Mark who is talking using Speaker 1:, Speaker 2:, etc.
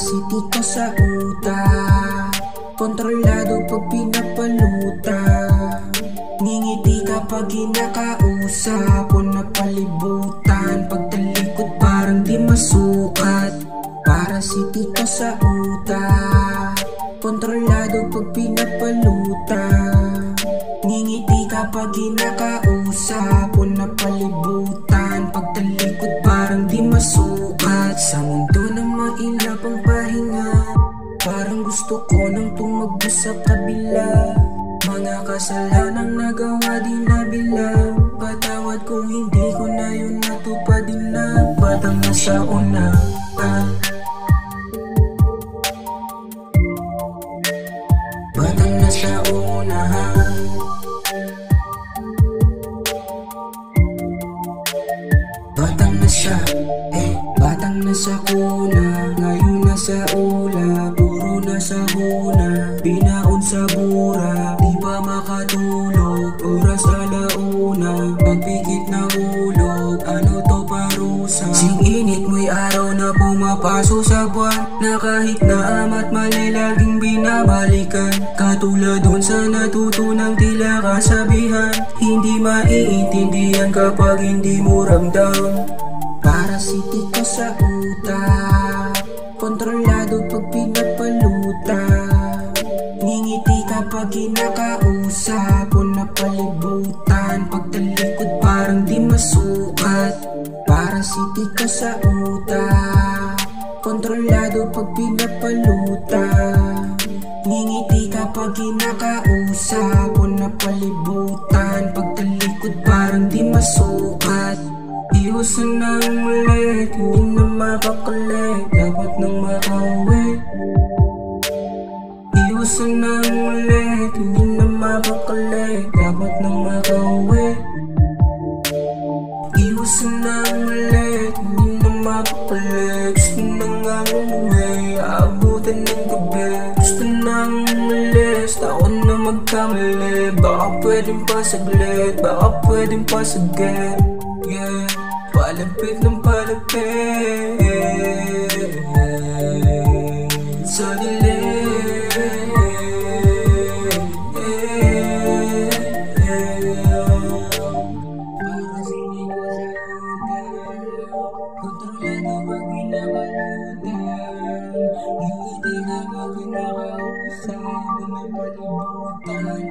Speaker 1: si Tito sa uta, kontrolado pag pinapaluta. Ngingiti kapag kinakausap o napalibutan, pagtalikod parang di masukat. Para si Tito sa uta, kontrolado pag pinapaluta. Ngingiti kapag kinakausap o napalibutan, pagtalikod parang di masukat. Sa mundo na mailap ang pahinga, parang gusto ko nang tumagos sa kabila. Mga kasalanang nagawa di nabilang, patawad kung hindi ko na yun natupadin na. Batang nasa unahan, batang nasa unahan, batang nasa, batang nasa kuna. Ngayon nasa ula, puro nasa huna, binaon sa bura, di ba makatulog. Oras alauna, pagpikit na hulog, ano to parusa. Sing init mo'y araw na pumapaso sa buwan, na kahit na amat mali laging binabalikan. Katulad dun sa natutunang tila kasabihan, hindi maiintindihan kapag hindi mo ramdam. Para si Tito sa uta, kontrolado pag pinapaluta. Ngingiti kapag kinakausap o napalibutan, pagtalikod parang di masukat. Para si Tito sa uta, kontrolado pag pinapaluta. Ngingiti kapag kinakausap o napalibutan, pagtalikod parang di masukat. Iwasan na ulit, hindi na makakalit, dapat nang makauwi. Iwasan na ulit, hindi na makakalit, dapat nang makauwi. Iwasan na ulit, hindi na makakalit, gusto na nga umuwi, aabutan ng gabi. Gusto na umalis, ako na magkamali, baka pwedeng pasaglit, baka pwedeng pasagit. Yeah, palapit ng palapit sa dilim. Para si Tito sa uta, kontrolado pag pinapalutan. Ngingiti kapag kinakausap, napalibutan,